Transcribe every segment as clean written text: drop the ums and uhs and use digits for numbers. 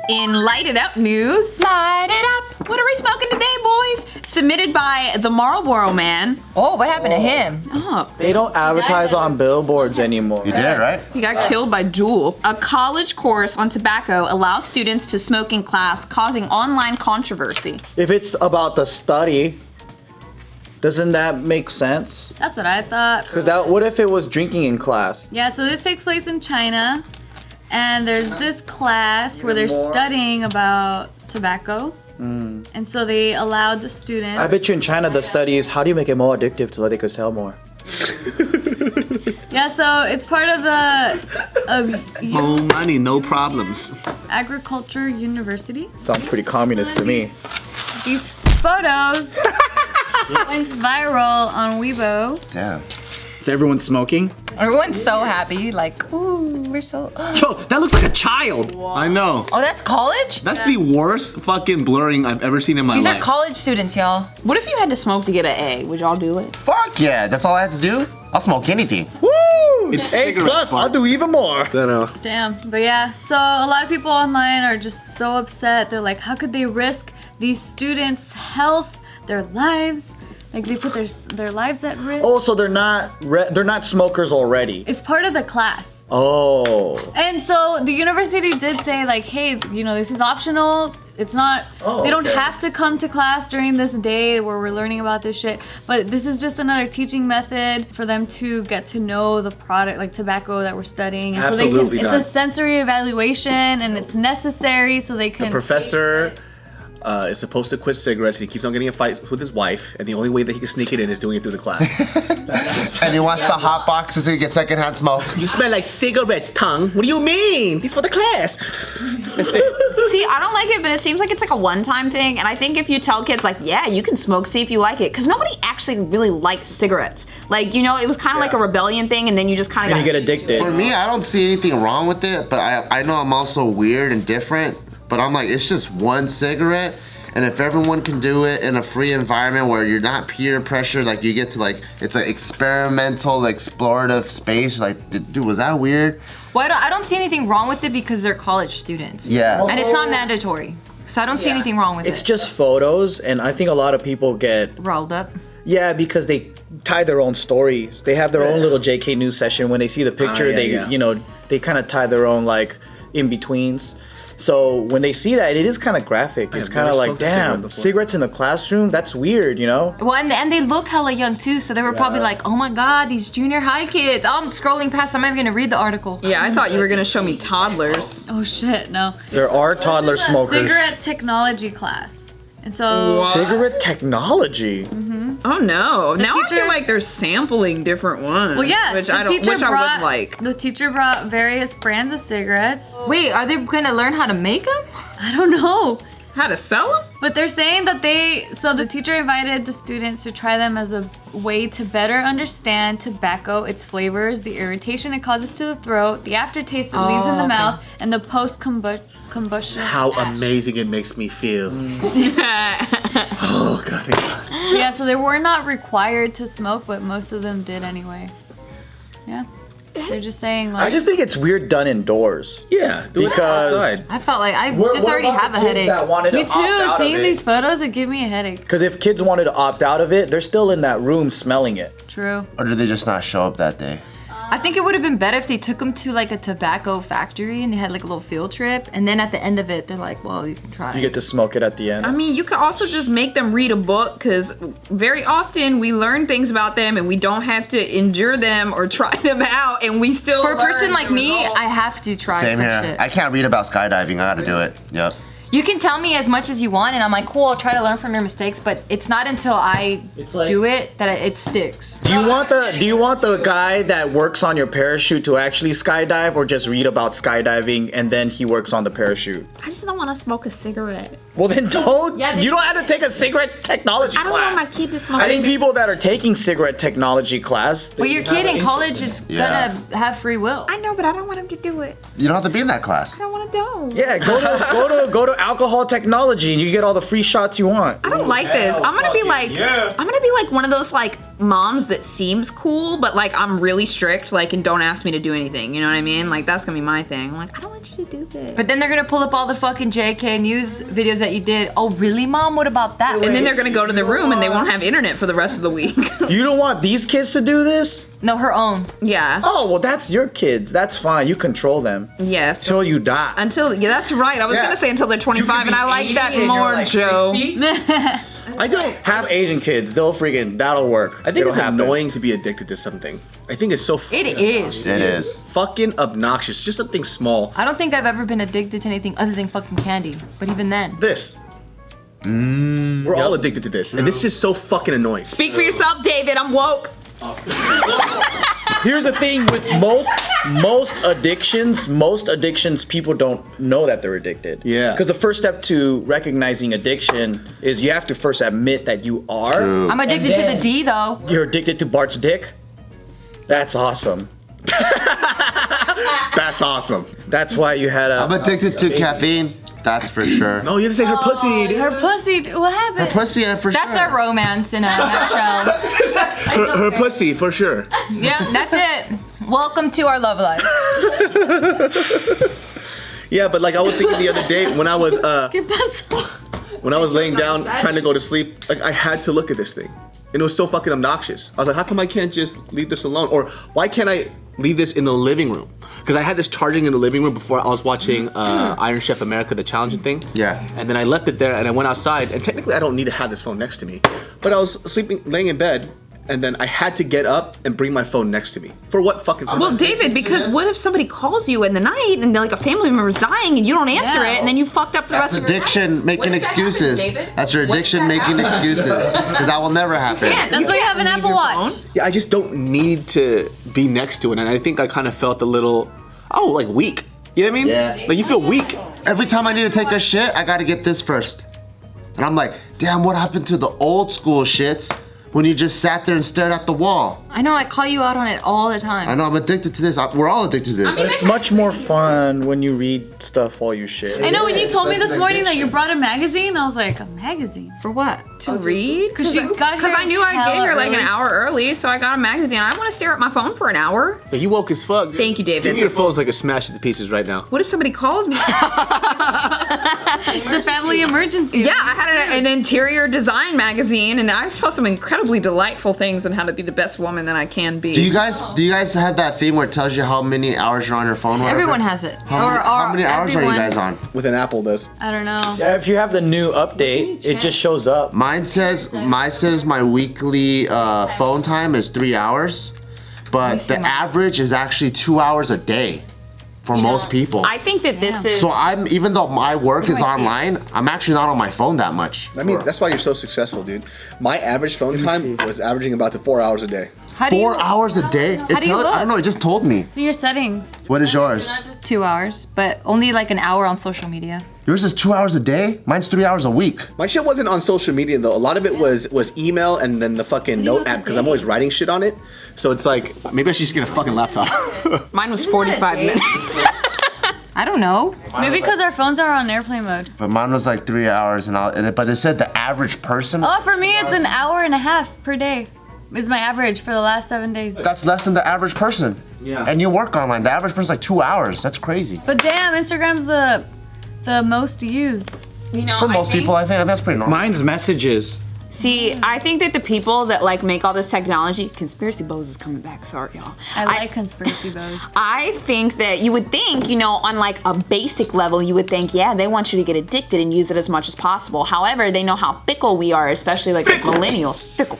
In Light It Up news, light it up. What are we smoking today, boys? Submitted by the Marlboro Man. Oh, what happened to him? Oh, They don't advertise on billboards anymore. You did, right? he got killed by Juul. A college course on tobacco allows students to smoke in class, causing online controversy. If it's about the study, doesn't that make sense? That's what I thought. Because what if it was drinking in class? Yeah, so this takes place in China, and there's this class where they're studying about tobacco. And so they allowed the students. I bet you in China the study is how do you make it more addictive so that they could sell more? Yeah, so it's part of the More money, no problems. Agriculture University. Sounds pretty communist to me. These photos went viral on Weibo. Damn. Is everyone smoking? Everyone's so happy, like, ooh, we're so. Yo, that looks like a child. I know. Oh, that's college? That's the worst fucking blurring I've ever seen in my These life. are college students, y'all. What if you had to smoke to get an A? Would y'all do it? Fuck yeah, that's all I have to do? I'll smoke anything. Woo! It's A cigarettes, plus, Bart. I'll do even more. Damn. But yeah, so a lot of people online are just so upset. They're like, how could they risk these students' health, their lives? Like they put their lives at risk. Oh, so they're not smokers already. It's part of the class. Oh. And so the university did say like, hey, you know, this is optional. It's not, they don't have to come to class during this day where we're learning about this shit. But this is just another teaching method for them to get to know the product, like tobacco that we're studying. And Absolutely so not. it's a sensory evaluation and it's necessary so they can. Professor is supposed to quit cigarettes. He keeps on getting in fights with his wife, and the only way that he can sneak it in is doing it through the class. And he wants the hot boxes so he get secondhand smoke. You smell like cigarettes, tongue. What do you mean? These for the class. That's it. See, I don't like it, but it seems like it's like a one-time thing. And I think if you tell kids like, yeah, you can smoke, see if you like it. Because nobody actually really likes cigarettes. Like, you know, it was kind of like a rebellion thing, and then you just kind of And you get addicted. For me, I don't see anything wrong with it, but I know I'm also weird and different, but I'm like, it's just one cigarette. And if everyone can do it in a free environment where you're not peer pressured, like you get to like, it's an experimental, explorative space, like, dude, was that weird? Well, I don't see anything wrong with it because they're college students. Yeah. And it's not mandatory. So I don't see anything wrong with It's it. just photos, and I think a lot of people get, Rolled up. yeah, because they tie their own stories. They have their own little JK News session. When they see the picture, you know, they kind of tie their own like in-betweens. So when they see that, it is kind of graphic. It's kind of like, damn, cigarettes in the classroom? That's weird, you know? Well, and they look hella young too, so they were probably like, oh my god, these junior high kids. I'm scrolling past, I'm not even gonna read the article. Yeah, I thought you were gonna show me toddlers. Oh shit, no. There are toddler This is a smokers. cigarette technology class. And so Cigarette technology? Oh no! Now I teacher- feel like they're sampling different ones. well, yeah, which the I don't, teacher which I brought- would like. The teacher brought various brands of cigarettes. Wait, are they gonna learn how to make them? I don't know. How to sell them? But they're saying that so the teacher invited the students to try them as a way to better understand tobacco, its flavors, the irritation it causes to the throat, the aftertaste it leaves in the mouth, and the post-combustion. How ash. amazing it makes me feel. Oh, God, thank God. Yeah, so they were not required to smoke, but most of them did anyway. Yeah. They're just saying like. I just think it's weird done indoors. Yeah, do it Because- outside. I felt like I just already have a headache. Me too. Seeing these photos, would give me a headache. Because if kids wanted to opt out of it, they're still in that room smelling it. True. Or did they just not show up that day? I think it would have been better if they took them to like a tobacco factory and they had like a little field trip, and then at the end of it, they're like, well, you can try. You get to smoke it at the end. I mean, you could also just make them read a book, because very often we learn things about them and we don't have to endure them or try them out, and we still. For a person learn like the me, result. I have to try Same some here. shit. I can't read about skydiving. I gotta do it. Yep. You can tell me as much as you want, and I'm like, cool, I'll try to learn from your mistakes, but it's not until I do it that it sticks. Do you want the guy that works on your parachute to actually skydive, or just read about skydiving and then he works on the parachute? I just don't want to smoke a cigarette. Well then don't. Yeah, you don't have to take a cigarette technology I don't want my class. kid to smoke. I think people that are taking cigarette technology class. But your kid in college is Yeah. gonna have free will. I know, but I don't want him to do it. You don't have to be in that class. I don't want to do. Yeah, go to alcohol technology and you get all the free shots you want. I don't like this. I'm gonna be like one of those like moms that seems cool, but like I'm really strict, like, and don't ask me to do anything. You know what I mean? Like that's gonna be my thing. I'm like, I don't want you to do this. But then they're gonna pull up all the fucking JK News videos that you did. Oh, really, Mom? What about that? And then they're gonna go to the room and they won't have internet for the rest of the week. You don't want these kids to do this? No, her own. Yeah. Oh, well, that's your kids. That's fine. You control them. Yes. Till you die. Until, yeah, that's right. I was Yeah. gonna say until they're 25, and I like that and more, you're like Joe. 60? I don't. Have Asian kids. That'll work. I think It'll it's happen. annoying to be addicted to something. I think it's so. It is. It is. Fucking obnoxious. Just something small. I don't think I've ever been addicted to anything other than fucking candy. But even then. This. We're all addicted to this, and this is so fucking annoying. Speak for yourself, David. I'm woke. Here's the thing with most addictions, people don't know that they're addicted. Yeah. Because the first step to recognizing addiction is you have to first admit that you are. True. I'm addicted to the D though. You're addicted to Bart's dick. That's awesome. That's awesome. That's why you had a. I'm addicted to caffeine. That's for sure. No, you have to say her pussy. Dude. Her pussy. What happened? Pussy, for That's sure. our romance in a nutshell. Her pussy for sure. Yeah, that's it. Welcome to our love life. Yeah, but like I was thinking the other day when I was ¿Qué pasó? when I was laying down trying to go to sleep, like I had to look at this thing. And it was so fucking obnoxious. I was like, how come I can't just leave this alone? Or why can't I leave this in the living room? Because I had this charging in the living room before I was watching Iron Chef America, the challenging thing. Yeah. And then I left it there and I went outside. And technically I don't need to have this phone next to me. But I was laying in bed. And then I had to get up and bring my phone next to me. For what fucking purpose? Well, David, because what if somebody calls you in the night and like a family member's dying and you don't answer it, and then you fucked up for the That's rest of your life? addiction making excuses. That's your addiction making excuses. Because that will never happen. That's why you have an leave Apple your Watch. phone. Yeah, I just don't need to be next to it. And I think I kind of felt a little, like weak. You know what I mean? Yeah. Like you feel weak. Every time I need to take a shit, I gotta get this first. And I'm like, damn, what happened to the old school shits when you just sat there and stared at the wall? I know, I call you out on it all the time. I know, I'm addicted to this. We're all addicted to this. It's much more fun when you read stuff while you shit. I know when you told me this morning that you brought a magazine, I was like, a magazine? For what? To read? Because she got here I knew I'd get hella here like an early. hour early, so I got a magazine. I want to stare at my phone for an hour. But you woke as fuck. Thank you, David. Give me your phone's like a smash to pieces right now. What if somebody calls me? It's a family emergency. Yeah, I had an interior design magazine, and I saw some incredibly delightful things on how to be the best woman that I can be. Do you guys have that thing where it tells you how many hours you're on your phone? Whatever? Everyone has it. How many hours are you guys on? With an Apple does. I don't know. Yeah, if you have the new update, it just shows up. Mine says my weekly phone time is 3 hours, but the average is actually 2 hours a day for most people. I think that this is. So even though my work is online, I'm actually not on my phone that much. I mean, that's why you're so successful, dude. My average phone time was averaging about 4 hours a day. How do you 4 hours a day? How do you look? I don't know, it just told me. It's in your settings. What is yours? 2 hours, but only like an hour on social media. Yours is 2 hours a day? Mine's 3 hours a week. My shit wasn't on social media though. A lot of it was email and then the fucking note app because I'm always writing shit on it. So it's like maybe I should just get a fucking laptop. Mine was 45 minutes. I don't know. Maybe because our phones are on airplane mode. But mine was like 3 hours, but it said the average person. Oh, for me, it's an hour and a half per day. Is my average for the last 7 days. That's less than the average person. Yeah. And you work online. The average person's like 2 hours. That's crazy. But damn, Instagram's the most used. You know, For most people, I think that's pretty normal. Mine's messages. See, I think that the people that like make all this technology, Conspiracy Boze is coming back. Sorry, y'all. I like Conspiracy Boze. I think that you would think, on like a basic level, you would think, yeah, they want you to get addicted and use it as much as possible. However, they know how fickle we are, especially like as millennials. Fickle.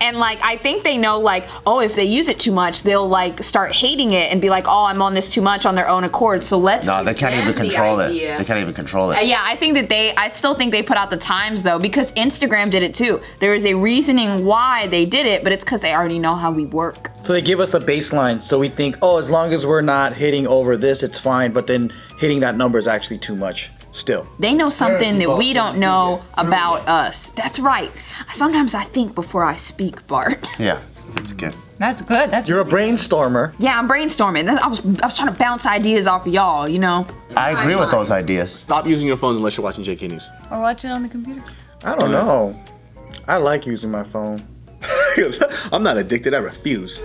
And like, I think they know like, oh, if they use it too much, they'll like start hating it and be like, oh, I'm on this too much on their own accord. So let's. No, give they can't them even the control it. idea. They can't even control it. Yeah, I think that I still think they put out the times though, because Instagram did it too. There is a reasoning why they did it, but it's because they already know how we work. So they give us a baseline, so we think, oh, as long as we're not hitting over this, it's fine. But then hitting that number is actually too much still. They know something that we don't know about us. That's right. Sometimes I think before I speak, Bart. Yeah, that's good. That's good. That's You're a brainstormer. Yeah, I'm brainstorming. I was trying to bounce ideas off of y'all, I agree with those ideas. Stop using your phones unless you're watching JK News. Or watch it on the computer. I don't know. I like using my phone. I'm not addicted. I refuse.